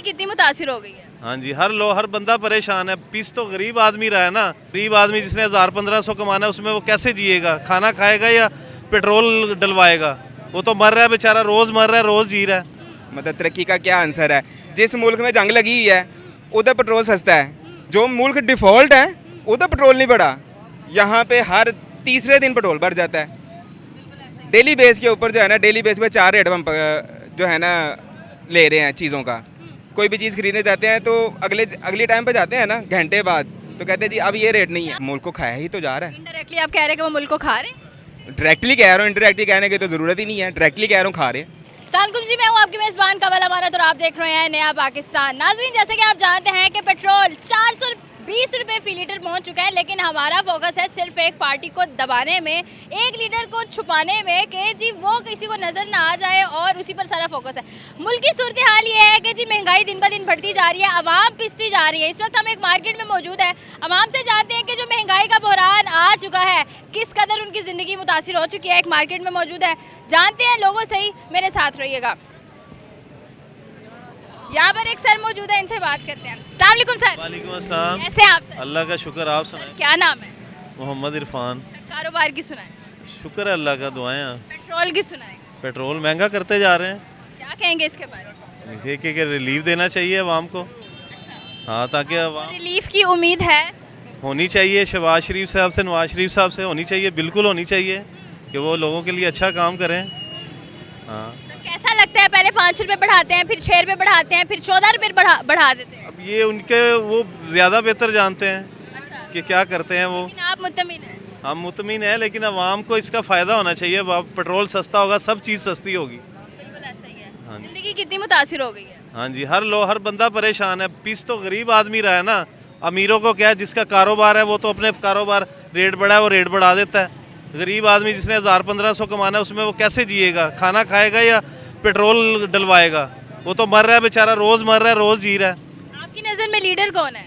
कितनी मुतासिर हो गई है? हाँ जी, हर बंदा परेशान है। पीस तो गरीब आदमी रहा है ना। गरीब आदमी जिसने 1000-1500 कमाना है उसमें वो कैसे जिएगा? खाना खाएगा या पेट्रोल डलवाएगा? वो तो मर रहा है बेचारा, रोज़ मर रहा है, रोज़ जी रहा है। मतलब तरक्की का क्या आंसर है? जिस मुल्क में जंग लगी हुई है उधर पेट्रोल सस्ता है, जो मुल्क डिफ़ॉल्ट है उधर पेट्रोल नहीं बढ़ा। यहाँ पे हर तीसरे दिन पेट्रोल बढ़ जाता है। डेली बेस के ऊपर जो है ना, डेली बेस पे 4 रेट हम जो है ना ले रहे हैं चीज़ों का। कोई भी चीज़ खरीदने जाते हैं तो अगले टाइम पे जाते हैं ना, घंटे बाद, तो कहते हैं जी अब ये रेट नहीं है। मुल्क को खाया ही तो जा रहा है। इनडायरेक्टली आप कह रहे हैं कि वो मुल्क को खा रहे हैं? डायरेक्टली कह रहा हूँ, इनडायरेक्टली कहने की तो ज़रूरत ही नहीं है। डायरेक्टली कह रहा हूँ खा रहे हैं। सलामुकुम जी, मैं हूँ आपकी मेज़बान कमल अमानत और आप देख रहे हैं नया पाकिस्तान। नाज़रीन, जैसे कि आप जानते हैं कि पेट्रोल 420 रुपये फ़ी लीटर पहुँच चुका है, लेकिन हमारा फोकस है सिर्फ एक पार्टी को दबाने में, एक लीडर को छुपाने में कि जी वो किसी को नज़र ना आ जाए, और उसी पर सारा फोकस है। मुल्क की सूरत हाल ये है कि जी महंगाई दिन ब दिन बढ़ती जा रही है, आवाम पिसती जा रही है। इस वक्त हम एक मार्केट में मौजूद है, आवाम से जानते हैं कि जो महंगाई का बहरान आ चुका है, किस कदर उनकी ज़िंदगी मुतासिर हो चुकी है। एक मार्केट में मौजूद है, जानते हैं लोगों से ही, मेरे साथ रहिएगा। यहाँ पर एक सर मौजूद है, इनसे बात करते हैं। अस्सलाम वालेकुम सर। वालेकुम अस्सलाम। कैसे हैं आप सर? अल्लाह का शुक्र, आप सुनाएं। क्या नाम है? मोहम्मद इरफान। कारोबार की सुनाए, शुक्र है अल्लाह का, दुआएं हैं। पेट्रोल की सुनाए, पेट्रोल महंगा करते जा रहे हैं। क्या कहेंगे इसके बारे में? इसे कि रिलीफ देना चाहिए अवाम को। हाँ, ताकि अवाम रिलीफ की उम्मीद है? होनी चाहिए। शहबाज शरीफ साहब से, नवाज शरीफ साहब से होनी चाहिए, बिल्कुल होनी चाहिए कि वो लोगों के लिए अच्छा काम करें। हाँ, सर कैसा लगता है, पहले 5 रुपये बढ़ाते हैं, फिर 6 रुपये बढ़ाते हैं, फिर 14 रुपये बढ़ा देते हैं। अब ये उनके वो ज़्यादा बेहतर जानते हैं अच्छा, कि क्या करते हैं वो। लेकिन आप मुतमिन हैं? हम मुतमिन हैं, लेकिन अवाम को इसका फ़ायदा होना चाहिए। अब पेट्रोल सस्ता होगा, सब चीज़ सस्ती होगी। बिल्कुल ऐसा ही है। हाँ जी। जिंदगी कितनी मुतासिर हो गई है? हाँ जी, हर बंदा परेशान है। पीस तो गरीब आदमी रहा है ना। अमीरों को क्या है, जिसका कारोबार है वो तो अपने कारोबार रेट बढ़ा है वो रेट बढ़ा देता है। गरीब आदमी जिसने 1000-1500 कमाना है उसमें वो कैसे जिएगा? खाना खाएगा या पेट्रोल डलवाएगा? वो तो मर रहा है बेचारा, रोज़ मर रहा है, रोज़ जी रहा है। आपकी नज़र में लीडर कौन है?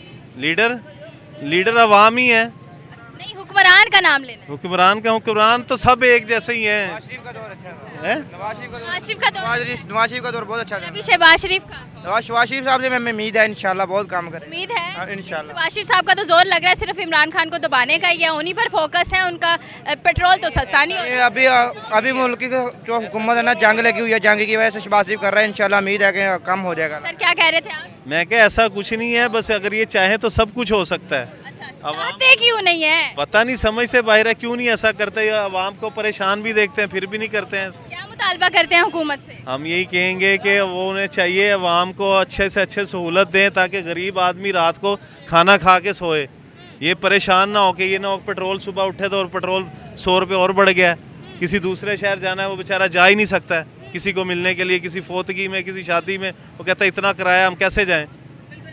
लीडर अवाम ही है। नहीं, हुक्मरान का नाम लेना है। हुक्मरान तो सब एक जैसे ही हैं। नवाज शरीफ का दौर अच्छा है। हैं? नवाज शरीफ का दौर, नवाज शरीफ का दौर बहुत अच्छा अभी शहबाज शरीफ का नवाज शरीफ साहब से मैं उम्मीद है इंशाल्लाह बहुत काम करें। उम्मीद हाँ, है। इंशाल्लाह। शहबाज शरीफ साहब का तो जोर लग रहा है सिर्फ इमरान खान को दबाने का ही है, उन्हीं पर फोकस है उनका। पेट्रोल तो सस्ता नहीं ये होता। अभी मुल्क की जो हुकूमत है ना, जंग लगी हुई है, जंग की वजह से शहबाज शरीफ कर रहा है। इंशाल्लाह उम्मीद है कि कम हो जाएगा। सर क्या कह रहे थे आप? मैं क्या, ऐसा कुछ नहीं है, बस अगर ये चाहे तो सब कुछ हो सकता है। अच्छा, अवाम- चाहते क्यों नहीं है? पता नहीं, समझ से बाहर है, क्यों नहीं ऐसा करते। अवाम को परेशान भी देखते हैं फिर भी नहीं करते हैं। क्या मुतालबा करते हैं हुकूमत से? हम यही कहेंगे कि वो उन्हें चाहिए अवाम को अच्छे से अच्छे सहूलत दें, ताकि गरीब आदमी रात को खाना खा के सोए। ये परेशान ना हो कि ये ना हो पेट्रोल सुबह उठे तो और पेट्रोल 100 रुपये और बढ़ गया है। किसी दूसरे शहर जाना है, वो बेचारा जा ही नहीं सकता है किसी को मिलने के लिए, किसी फोतगी में, किसी शादी में। वो कहता है इतना किराया, हम कैसे जाएँ?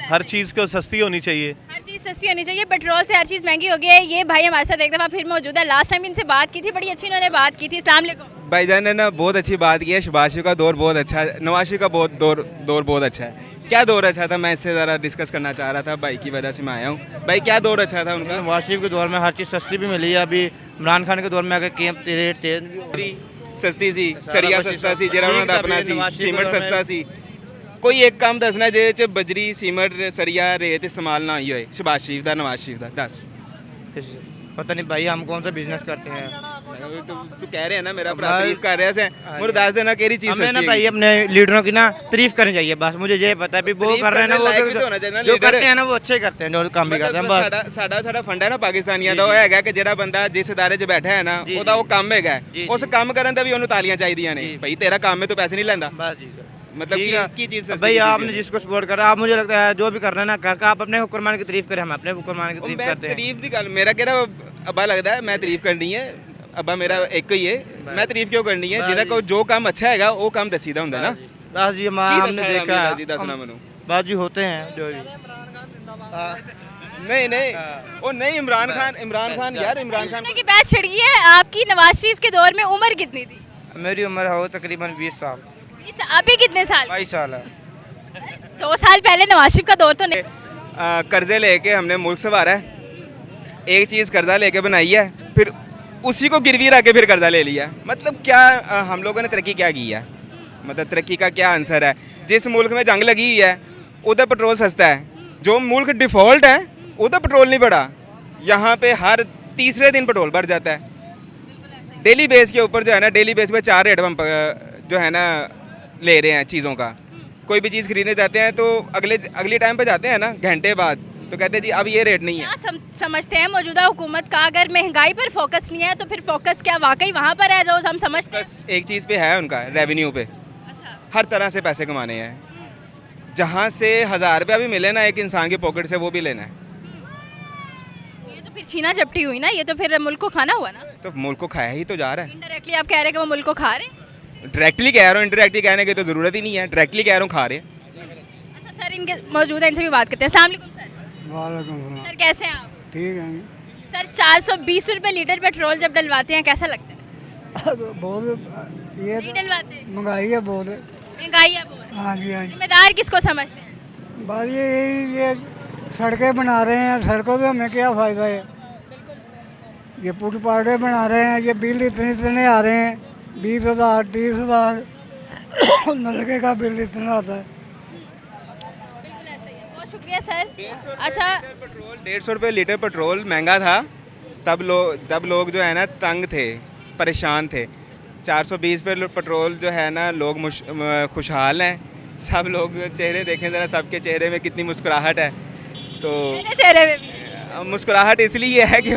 हर चीज़ को सस्ती होनी चाहिए। हर चीज़ सस्ती होनी चाहिए, पेट्रोल से हर चीज़ महंगी हो गई है। ये भाई हमारे साथ एक दफ़ा फिर मौजूद है। लास्ट टाइम इनसे बात की थी, बड़ी अच्छी इन्होंने बात की थी। अस्सलाम वालेकुम। भाईजान ने ना बहुत अच्छी बात की है। शहबाज शरीफ का दौर बहुत अच्छा है, नवाज शरीफ का दौर बहुत अच्छा है। क्या दौर अच्छा था, मैं इससे ज़रा डिस्कस करना चाह रहा था। भाई की वजह से मैं आया हूँ। भाई क्या दौर अच्छा था उनका? नवाज शरीफ के दौर में हर चीज़ सस्ती भी मिली है। अभी इमरान खान के दौर में अगर कीमत रेट तेज भी हो- सस्ती सी, सरिया सस्ता सी, ਜਿਹੜਾ ਉਹਨਾਂ ਦਾ ਆਪਣਾ ਸੀ, नवाज शरीफ ਸੀਮਟ के दौर में- ਸਸਤਾ ਸੀ। ਕੋਈ ਇੱਕ ਕੰਮ ਦੱਸਣਾ ਜਿਹਦੇ ਚ ਬਜਰੀ, ਸੀਮਟ, ਸਰੀਆ, ਰੇਤ ਇਸਤੇਮਾਲ ਨਾ ਹੋਈ ਹੋਏ। ਸ਼ਹਬਾਜ਼ ਸ਼ਰੀफ ਦਾ, ਨਵਾਜ਼ ਸ਼ਰੀफ ਦਾ ਦੱਸ। पता नहीं भाई, हम कौन सा बिजनेस करते हैं। तू कह रहे हैं ना, मेरा भरा तारीफ कर रहा है। मुझे दस देना केरी चीज हमें ना सस्ती भाई है। अपने लीडरों की ना तारीफ करनी चाहिए। बस मुझे ये पता है भी वो तारीफ कर रहे हैं ना, करने लायक भी तो होना चाहिए ना जो लीडर। करते हैं ना वो अच्छे ही करते हैं, जो काम भी करते हैं। बस ਸਾਡਾ ਫੰਡ ਹੈ ਨਾ ਪਾਕਿਸਤਾਨੀਆਂ ਦਾ, ਉਹ ਹੈਗਾ ਕਿ ਜਿਹੜਾ ਬੰਦਾ ਜਿਸ ਅਦਾਰੇ 'ਚ ਬੈਠਾ ਹੈ ਨਾ, ਜੀ, ਉਹਦਾ ਉਹ ਕੰਮ ਹੈਗਾ। ਜੀ, ਉਸ ਜੀ। ਕੰਮ ਕਰਨ ਦਾ ਵੀ ਉਹਨੂੰ ਤਾਲੀਆਂ ਚਾਹੀਦੀਆਂ ਨੇ। ਜੀ। ਭਾਈ ਤੇਰਾ ਕੰਮ ਹੈ, ਤੂੰ ਪੈਸੇ ਨਹੀਂ ਲੈਂਦਾ। बस जी मतलब ठीक की है। की चीज सस्ती भाई की आपने चीज़ है। जिसको सपोर्ट करा, आप मुझे लगता है जो भी कर रहे हैं ना, कर आप अपने हुक्मरान की तारीफ करें, हम अपने हुक्मरान की ਉਹ तारीफ ਮੈਂ करते हैं। ਤਾਰੀਫ ਦੀ ਗੱਲ, ਮੇਰਾ ਕਿਹੜਾ ਅੱਬਾ ਲੱਗਦਾ ਹੈ, ਮੈਂ ਤਾਰੀਫ ਕਰਨੀ ਹੈ। ਅੱਬਾ ਮੇਰਾ ਇੱਕ ਹੀ ਹੈ, ਮੈਂ ਤਾਰੀਫ ਕਿਉਂ ਕਰਨੀ ਹੈ? ਜਿਹਦਾ ਕੋਈ ਜੋ ਕੰਮ ਅੱਛਾ ਹੈਗਾ ਉਹ ਕੰਮ ਦੱਸੀਦਾ ਹੁੰਦਾ ਨਾ। बस जी हमने देखा ਜੀ ਦੱਸਣਾ ਮੈਨੂੰ। बस जी होते हैं जो भी। नहीं नहीं, ਉਹ नहीं, इमरान खान यार, इमरान खान की बैच छिड़ी है। आपकी नवाज शरीफ के दौर में उम्र कितनी थी? मेरी उम्र हो तकरीबन 20 साल, अभी कितने साल? 22 साल है। 2 साल पहले नवाज शरीफ का दौर तो नहीं। कर्जे लेके हमने मुल्क संवारा है। एक चीज़ कर्जा लेके बनाई है, फिर उसी को गिरवी रख के फिर कर्जा ले लिया। मतलब क्या हम लोगों ने तरक्की क्या की है? मतलब तरक्की का क्या आंसर है? जिस मुल्क में जंग लगी हुई है उधर पेट्रोल सस्ता है। जो मुल्क डिफ़ॉल्ट है उधर पेट्रोल नहीं बढ़ा, यहाँ पे हर तीसरे दिन पेट्रोल बढ़ जाता है। डेली बेस के ऊपर जो है ना, डेली बेस पे 4 रेट पंप जो है ना ले रहे हैं चीज़ों का। कोई भी चीज़ खरीदने जाते हैं तो अगले टाइम पे जाते हैं ना, घंटे बाद, तो कहते हैं जी अब ये रेट नहीं है। क्या समझते हैं मौजूदा हुकूमत का अगर महंगाई पर फोकस नहीं है तो फिर फोकस क्या वाकई वहाँ पर है जो हम समझते हैं? बस एक चीज़ पे है उनका, रेवेन्यू पे। अच्छा, हर तरह से पैसे कमाने हैं, जहाँ से 1000 रुपया भी मिले ना एक इंसान की पॉकेट से, वो भी लेना है। ये तो फिर छीना झपटी हुई ना, ये तो फिर मुल्क को खाना हुआ ना। तो मुल्क को खाया ही तो जा रहा है। इनडायरेक्टली आप कह रहे हैं कि वो मुल्क को खा रहे हैं। डायरेक्टली कह रहा हूँ, इनडायरेक्टली कहने की तो ज़रूरत ही नहीं है, डायरेक्टली कह रहा हूँ खा रहे हैं। अच्छा सर, इनके मौजूद है, इनसे भी बात करते हैं। अस्सलाम वालेकुम सर। वालेकुम सर कैसे हैं आप? ठीक है। सर 420 रुपए लीटर पेट्रोल जब डलवाते हैं कैसा लगता है? बहुत ये नहीं डलवाते, महंगाई है बहुत। महंगाई है बहुत। हाँ जी हाँ जी। जिम्मेदार किसको समझते हैं? बात ये सड़कें बना रहे हैं, सड़कों से हमें क्या फ़ायदा है? ये फुटपाथे बना रहे हैं, ये बिल इतने आ रहे हैं, 20,000 30,000 नलके का बिल इतना आता है। बिल्कुल ऐसा ही है। बहुत शुक्रिया सर। अच्छा, 150 रुपये लीटर पेट्रोल महंगा था, तब लोग जो है ना तंग थे, परेशान थे। 420 पे पेट्रोल जो है ना, लोग खुशहाल हैं। सब लोग चेहरे देखें ज़रा, सबके चेहरे में कितनी मुस्कुराहट है। तो मेरे चेहरे पे भी। मुस्कुराहट इसलिए है कि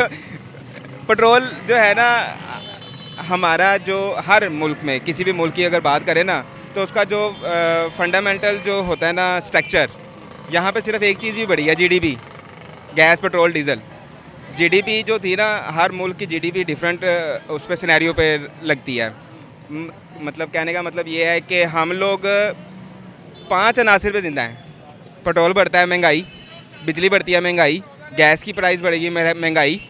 पेट्रोल जो है ना, हमारा जो हर मुल्क में, किसी भी मुल्क की अगर बात करें ना, तो उसका जो फंडामेंटल जो होता है ना स्ट्रक्चर, यहाँ पे सिर्फ एक चीज़ ही बढ़ी है, GDP. Gas, petrol, diesel. GDP जो थी ना, हर मुल्क की जीडीपी डिफरेंट उस पर सिनेरियो पे लगती है। मतलब कहने का मतलब ये है कि हम लोग 5 अनासिर पे ज़िंदा हैं। पेट्रोल बढ़ता है, महंगाई। बिजली बढ़ती है, महंगाई। गैस की प्राइस बढ़ेगी, महंगाई।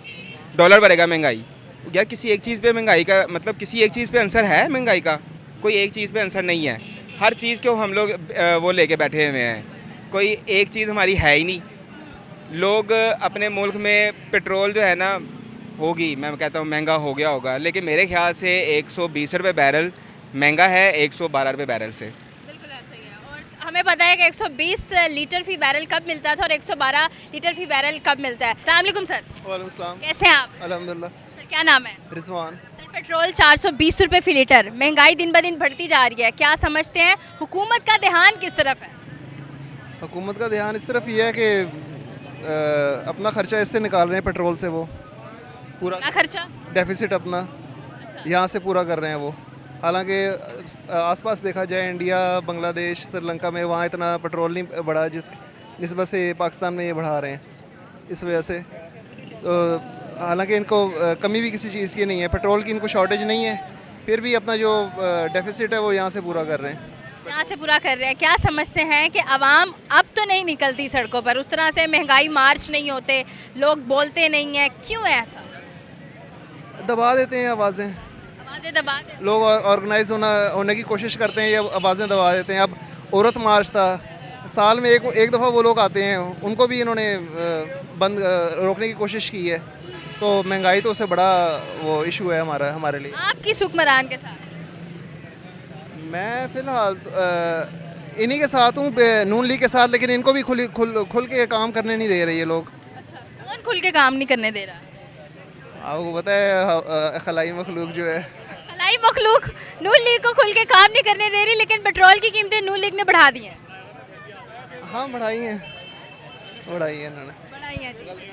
डॉलर बढ़ेगा, महंगाई। यार किसी एक चीज़ पे महंगाई का मतलब, किसी एक चीज़ पे आंसर है महंगाई का? कोई एक चीज़ पे आंसर नहीं है। हर चीज़ को हम लोग वो लेके बैठे हुए हैं, कोई एक चीज़ हमारी है ही नहीं। लोग अपने मुल्क में पेट्रोल जो है ना, होगी, मैं कहता हूँ महंगा हो गया होगा, लेकिन मेरे ख्याल से 120 रुपये बैरल महंगा है 112 रुपये बैरल से। बिल्कुल ऐसा ही है। और हमें पता है कि 120 लीटर फी बैरल कब मिलता था और 112 लीटर फी बैरल कब मिलता है। अस्सलाम वालेकुम सर। वालेकुम सलाम। कैसे हैं आप? अल्हम्दुलिल्लाह। सर क्या नाम है? रिजवान। सर पेट्रोल 420 रुपए फी लीटर, महंगाई दिन ब दिन बढ़ती जा रही है, क्या समझते हैं हुकूमत का ध्यान किस तरफ है? हुकूमत का ध्यान इस तरफ ये है कि अपना ख़र्चा इससे निकाल रहे हैं, पेट्रोल से। वो पूरा ना खर्चा। डेफिसिट अपना यहाँ से पूरा कर रहे हैं वो। हालांकि आसपास देखा जाए, इंडिया, बांग्लादेश, श्रीलंका में वहाँ इतना पेट्रोल नहीं बढ़ा जिस निस्बत से पाकिस्तान में ये बढ़ा रहे हैं। इस वजह से तो हालांकि इनको कमी भी किसी चीज़ की नहीं है, पेट्रोल की इनको शॉर्टेज नहीं है, फिर भी अपना जो डेफिसिट है वो यहाँ से पूरा कर रहे हैं। यहाँ से पूरा कर रहे हैं। क्या समझते हैं कि आवाम अब तो नहीं निकलती सड़कों पर, उस तरह से महंगाई मार्च नहीं होते, लोग बोलते नहीं हैं, क्यों है ऐसा? दबा देते हैं आवाज़ें, आवाज़ें दबा देते हैं। लोग ऑर्गेनाइज होने की कोशिश करते हैं, ये आवाज़ें दबा देते हैं। अब औरत मार्च था, साल में एक दफ़ा वो लोग आते हैं, उनको भी इन्होंने बंद रोकने की कोशिश की है। तो महंगाई तो उससे बड़ा वो इशू है हमारे लिए। आपकी सुकमरान के साथ? मैं फ़िलहाल इन्हीं के साथ हूँ, नून लीग के साथ, लेकिन इनको भी खुल के काम करने नहीं दे रहे ये लोग। अच्छा, कौन खुल के काम नहीं करने दे रहा? आपको पता है खलाई मखलूक जो है, खलाई मखलूक नून लीग को खुल के काम नहीं करने दे रही, लेकिन पेट्रोल की कीमतें नून लीग ने बढ़ा दी हैं। हाँ बढ़ाई हैं इन्होंने। बढ़ाई हैं जी।